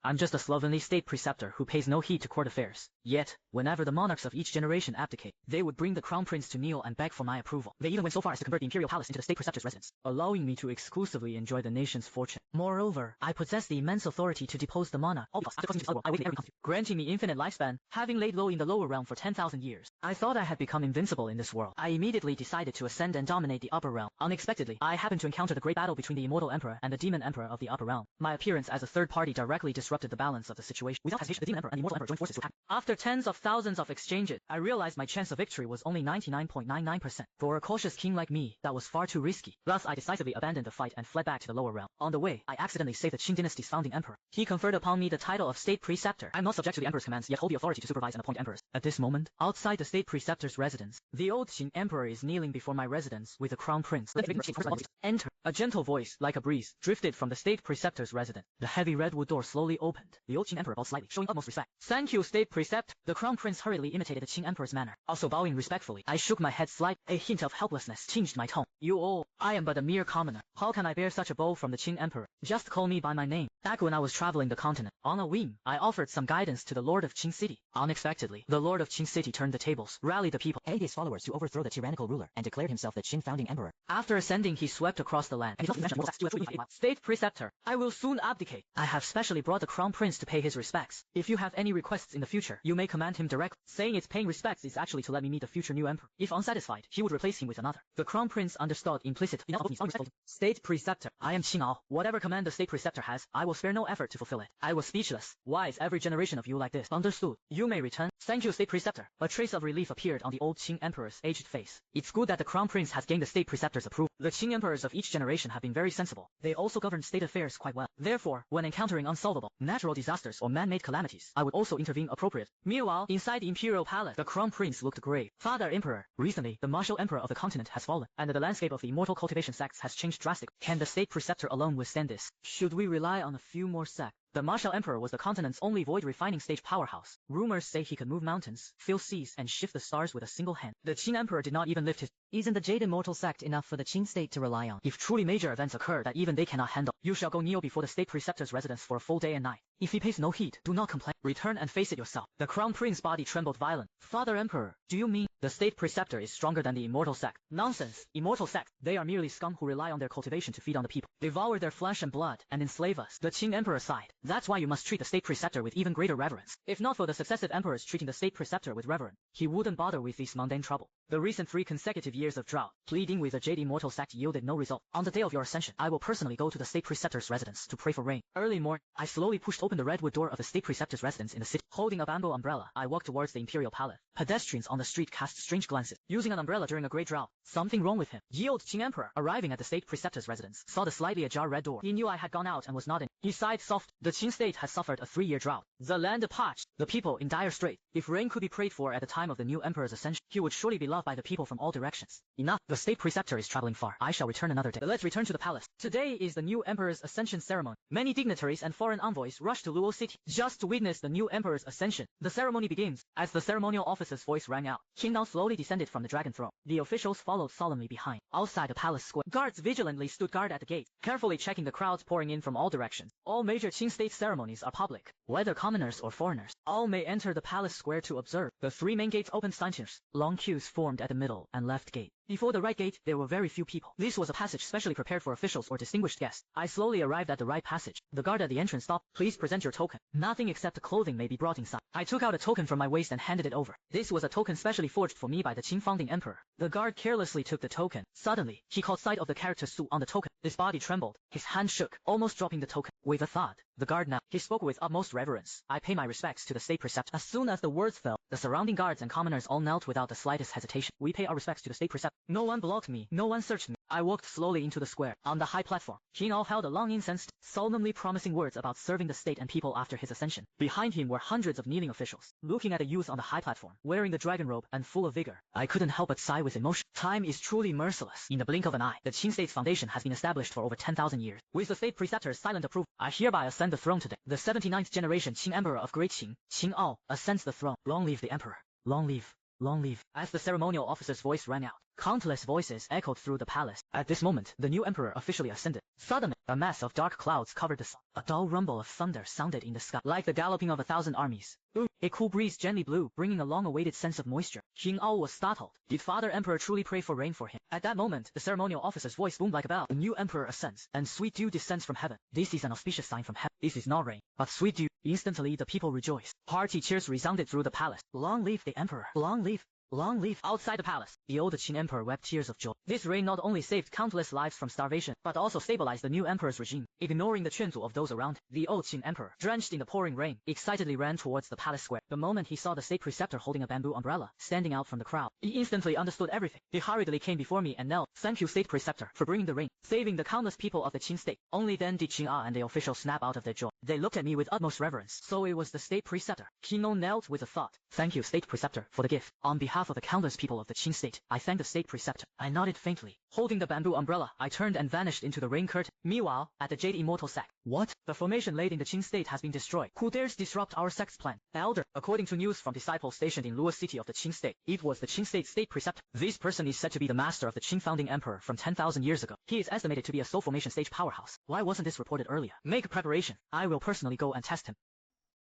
I'm just a slovenly state preceptor who pays no heed to court affairs. Yet, whenever the monarchs of each generation abdicate, they would bring the crown prince to kneel and beg for my approval. They even went so far as to convert the Imperial palace into the state preceptor's residence, allowing me to exclusively enjoy the nation's fortune. Moreover, I possess the immense authority to depose the monarch, granting me infinite lifespan, having laid low in the lower realm for 10,000 years. I thought I had become invincible in this world. I immediately decided to ascend and dominate the upper realm. Unexpectedly, I happened to encounter the great battle between the immortal emperor and the demon emperor of the upper realm. My appearance as a third party directly disrupted the balance of the situation. Without hesitation, the demon emperor and the immortal emperor joined forces to attack. After tens of thousands of exchanges, I realized my chance of victory was only 99.99%. For a cautious king like me, that was far too risky. Thus, I decisively abandoned the fight and fled back to the lower realm. On the way, I accidentally saved the Qing dynasty's founding emperor. He conferred upon me the title of state preceptor. I'm not subject to the emperor's commands, yet hold the authority to supervise and appoint emperors. At this moment, outside the state preceptor's residence, the old Qing emperor is kneeling before my residence with the crown prince. Enter. A gentle voice, like a breeze, drifted from the state preceptor's residence. The heavy redwood door slowly opened. The old Qing emperor bowed slightly, showing utmost respect. Thank you, state preceptor. The crown prince hurriedly imitated the Qing emperor's manner. Also bowing respectfully, I shook my head slightly. A hint of helplessness tinged my tone. You all, I am but a mere commoner. How can I bear such a bow from the Qing emperor? Just call me by my name. Back when I was traveling the continent, on a whim, I offered some guidance to the Lord of Qing City. Unexpectedly, the Lord of Qing City turned the tables, rallied the people, aided his followers to overthrow the tyrannical ruler, and declared himself the Qing founding emperor. After ascending, he swept across the land. State preceptor, I will soon abdicate. I have specially brought the crown prince to pay his respects. If you have any requests in the future, you may command him directly. Saying it's paying respects is actually to let me meet the future new emperor. If unsatisfied, he would replace him with another. The crown prince understood implicitly. State preceptor, I am Qingao. Whatever command the state preceptor has, I will spare no effort to fulfill it. I was speechless. Why is every generation of you like this? Understood. You may return. Thank you, state preceptor. A trace of relief appeared on the old Qing emperor's aged face. It's good that the crown prince has gained the state preceptor's approval. The Qing emperors of each generation have been very sensible. They also govern state affairs quite well. Therefore, when encountering unsolvable, natural disasters or man-made calamities, I would also intervene appropriately. Meanwhile, inside the Imperial palace, the crown prince looked grave. Father Emperor, recently, the martial emperor of the continent has fallen, and the landscape of the immortal cultivation sects has changed drastically. Can the state preceptor alone withstand this? Should we rely on a few more sects? The martial emperor was the continent's only void refining stage powerhouse. Rumors say he could move mountains, fill seas, and shift the stars with a single hand. The Qing emperor did not even lift his... Isn't the Jade Immortal sect enough for the Qing state to rely on? If truly major events occur that even they cannot handle, you shall go kneel before the state preceptor's residence for a full day and night. If he pays no heed, do not complain. Return and face it yourself. The crown prince's body trembled violently. Father Emperor, do you mean the state preceptor is stronger than the immortal sect? Nonsense. Immortal sect. They are merely scum who rely on their cultivation to feed on the people, devour their flesh and blood, and enslave us. The Qing emperor sighed. That's why you must treat the state preceptor with even greater reverence. If not for the successive emperors treating the state preceptor with reverence, he wouldn't bother with this mundane trouble. The recent 3 consecutive years of drought, pleading with the Jade Immortal sect yielded no result. On the day of your ascension, I will personally go to the state preceptor's residence to pray for rain. Early morning, I slowly pushed open the redwood door of the state preceptor's residence in the city. Holding a bamboo umbrella, I walked towards the Imperial palace. Pedestrians on the street cast strange glances. Using an umbrella during a great drought. Something wrong with him. Ye old Qing emperor, arriving at the state preceptor's residence, saw the slightly ajar red door. He knew I had gone out and was not in. He sighed soft. The Qing state has suffered a 3-year drought. The land parched. The people in dire strait. If rain could be prayed for at the time of the new emperor's ascension, he would surely be loved by the people from all directions. Enough. The state preceptor is traveling far. I shall return another day. Let's return to the palace. Today is the new emperor's ascension ceremony. Many dignitaries and foreign envoys rush to Luo City just to witness the new emperor's ascension. The ceremony begins. As the ceremonial officer's voice rang out, Qing now slowly descended from the dragon throne. The officials followed solemnly behind. Outside the palace square, guards vigilantly stood guard at the gate, carefully checking the crowds pouring in from all directions. All major Qing state ceremonies are public, whether commoners or foreigners. All may enter the palace square to observe. The 3 main gates opened simultaneously. Long queues formed at the middle and left gate. Before the right gate, there were very few people. This was a passage specially prepared for officials or distinguished guests. I slowly arrived at the right passage. The guard at the entrance stopped. Please present your token. Nothing except the clothing may be brought inside. I took out a token from my waist and handed it over. This was a token specially forged for me by the Qing founding emperor. The guard carelessly took the token. Suddenly, he caught sight of the character Su on the token. His body trembled. His hand shook, almost dropping the token. With a thud, the guard now. He spoke with utmost reverence. I pay my respects to the state preceptor. As soon as the words fell, the surrounding guards and commoners all knelt without the slightest hesitation. We pay our respects to the state preceptor. No one blocked me. No one searched me. I walked slowly into the square. On the high platform, Qingao held a long incense, solemnly promising words about serving the state and people after his ascension. Behind him were hundreds of kneeling officials, looking at the youth on the high platform, wearing the dragon robe and full of vigor. I couldn't help but sigh with emotion. Time is truly merciless. In the blink of an eye, the Qing state's foundation has been established for over 10,000 years. With the state preceptor's silent approval, I hereby ascend the throne today. The 79th generation Qing emperor of Great Qing, Qingao, ascends the throne. Long live the emperor. Long live. Long live. As the ceremonial officer's voice rang out, countless voices echoed through the palace. At this moment, the new emperor officially ascended. Suddenly, A mass of dark clouds covered the sun. A dull rumble of thunder sounded in the sky, like the galloping of 1,000 armies. A cool breeze gently blew, bringing a long-awaited sense of moisture. King Ao was startled. Did Father Emperor truly pray for rain for him? At that moment, the ceremonial officer's voice boomed like a bell. The new emperor ascends, and sweet dew descends from heaven. This is an auspicious sign from heaven. This is not rain, but sweet dew. Instantly, the people rejoiced. Hearty cheers resounded through the palace. Long live the emperor! Long live! Long live! Outside the palace, the old Qin emperor wept tears of joy. This rain not only saved countless lives from starvation, but also stabilized the new emperor's regime. Ignoring the quanzu of those around, the old Qin emperor, drenched in the pouring rain, excitedly ran towards the palace square. The moment he saw the state preceptor holding a bamboo umbrella, standing out from the crowd, he instantly understood everything. He hurriedly came before me and knelt. Thank you, state preceptor, for bringing the rain, saving the countless people of the Qin state. Only then did Qin and the officials snap out of their joy. They looked at me with utmost reverence. So it was the state preceptor. Qin knelt with a thought. Thank you, state preceptor, for the gift. On behalf of the countless people of the Qin state, I thank the state preceptor. I nodded faintly. Holding the bamboo umbrella, I turned and vanished into the rain curtain. Meanwhile, at the Jade Immortal Sect. What? The formation laid in the Qin state has been destroyed. Who dares disrupt our sect's plan? Elder. According to news from disciples stationed in Luo City of the Qin state, it was the Qin state preceptor. This person is said to be the master of the Qin founding emperor from 10,000 years ago. He is estimated to be a soul formation stage powerhouse. Why wasn't this reported earlier? Make preparation. I will personally go and test him.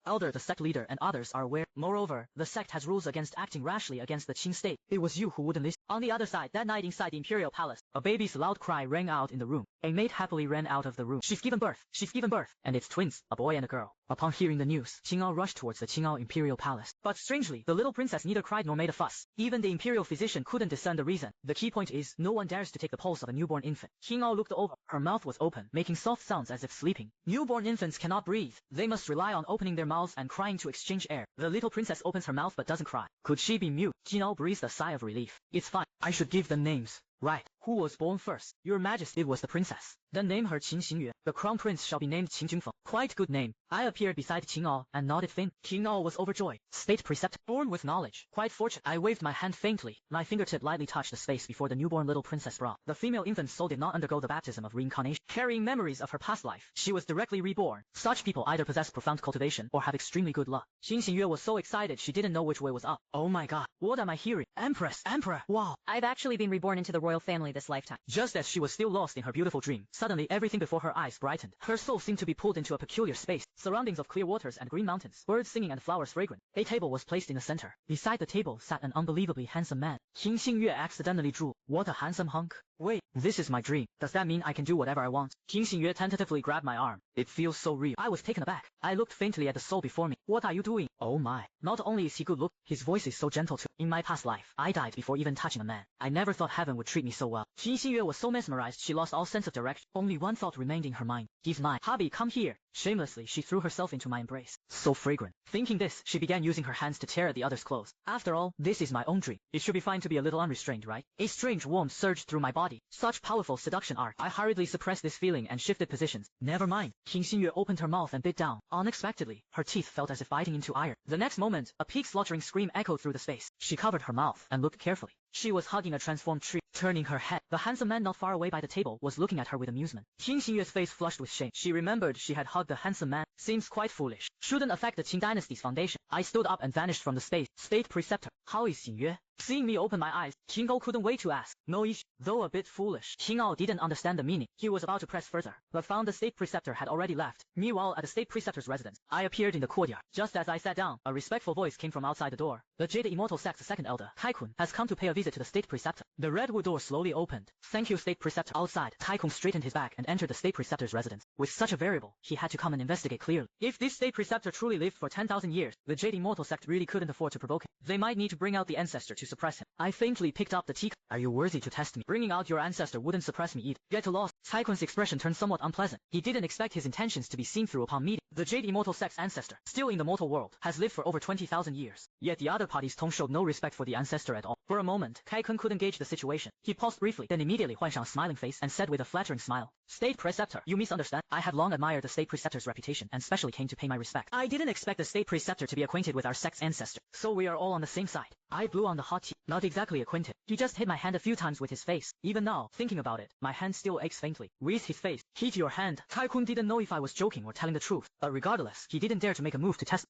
Elder, the sect leader, and others are aware. Moreover, the sect has rules against acting rashly against the Qin state. It was you who wouldn't listen. On the other side, that night inside the Imperial Palace, a baby's loud cry rang out in the room. A maid happily ran out of the room. She's given birth. She's given birth. And it's twins, a boy and a girl. Upon hearing the news, Qing'ao rushed towards the Qing'ao Imperial Palace. But strangely, the little princess neither cried nor made a fuss. Even the Imperial physician couldn't discern the reason. The key point is, no one dares to take the pulse of a newborn infant. Qing'ao looked over. Her mouth was open, making soft sounds as if sleeping. Newborn infants cannot breathe. They must rely on opening their mouths and crying to exchange air. The little princess opens her mouth but doesn't cry. Could she be mute? Qing'ao breathed a sigh of relief. It's fine. I should give them names. Right. Who was born first? Your Majesty. It was the princess. Then name her Qin Xingyue. The crown prince shall be named Qin Junfeng. Quite good name. I appeared beside Qing'ao and nodded faint. Qing'ao was overjoyed. State preceptor. Born with knowledge. Quite fortunate. I waved my hand faintly. My fingertip lightly touched the space before the newborn little princess brought. The female infant's soul did not undergo the baptism of reincarnation. Carrying memories of her past life, she was directly reborn. Such people either possess profound cultivation or have extremely good luck. Qin Xingyue was so excited she didn't know which way was up. Oh my god. What am I hearing? Empress. Emperor. Wow. I've actually been reborn into the royal family this lifetime. Just as she was still lost in her beautiful dream, suddenly everything before her eyes brightened. Her soul seemed to be pulled into a peculiar space, surroundings of clear waters and green mountains, birds singing and flowers fragrant. A table was placed in the center. Beside the table sat an unbelievably handsome man. Qin Xingyue accidentally drew. What a handsome hunk. Wait, this is my dream. Does that mean I can do whatever I want? Qin Xingyue tentatively grabbed my arm. It feels so real. I was taken aback. I looked faintly at the soul before me. What are you doing? Oh my. Not only is he good look, his voice is so gentle too. In my past life, I died before even touching a man. I never thought heaven would treat me so well. Qin Xingyue was so mesmerized she lost all sense of direction. Only one thought remained in her mind. He's mine. Hubby, come here. Shamelessly, she threw herself into my embrace. So fragrant. Thinking this, she began using her hands to tear at the other's clothes. After all, this is my own dream. It should be fine to be a little unrestrained, right? A strange warmth surged through my body. Such powerful seduction art. I hurriedly suppressed this feeling and shifted positions. Never mind. Qin Xingyue opened her mouth and bit down. Unexpectedly, her teeth felt as if biting into iron. The next moment, a pig slaughtering scream echoed through the space. She covered her mouth and looked carefully. She was hugging a transformed tree. Turning her head, the handsome man not far away by the table was looking at her with amusement. Qin Xingyue's face flushed with shame. She remembered she had hugged the handsome man. Seems quite foolish. Shouldn't affect the Qin dynasty's foundation. I stood up and vanished from the space. State preceptor, how is Xingyue? Seeing me open my eyes, Qing'ao couldn't wait to ask. No issue, though a bit foolish. Qing'ao didn't understand the meaning. He was about to press further, but found the state preceptor had already left. Meanwhile, at the state preceptor's residence, I appeared in the courtyard. Just as I sat down, a respectful voice came from outside the door. The Jade Immortal Sect's second elder, Taikun, has come to pay a visit to the state preceptor. The redwood door slowly opened. Thank you, state preceptor. Outside, Taikun straightened his back and entered the state preceptor's residence. With such a variable, he had to come and investigate clearly. If this state preceptor truly lived for 10,000 years, the Jade Immortal Sect really couldn't afford to provoke him. They might need to bring out the ancestor to suppress him. I faintly picked up the teacup. Are you worthy to test me? Bringing out your ancestor wouldn't suppress me either. Get lost. Taikun's expression turned somewhat unpleasant. He didn't expect his intentions to be seen through upon meeting. The Jade Immortal Sect's ancestor, still in the mortal world, has lived for over 20,000 years. Yet the other party's tone showed no respect for the ancestor at all. For a moment, Taikun couldn't gauge the situation. He paused briefly, then immediately huanshan a smiling face and said with a flattering smile, State Preceptor, you misunderstand. I have long admired the State Preceptor's reputation and specially came to pay my respect. I didn't expect the State Preceptor to be acquainted with our sect's ancestor, so we are all on the same side. I blew on the hot tea. Not exactly acquainted. He just hit my hand a few times with his face. Even now, thinking about it, my hand still aches faintly. With his face, hit your hand. Taikun didn't know if I was joking or telling the truth, but regardless, he didn't dare to make a move to test.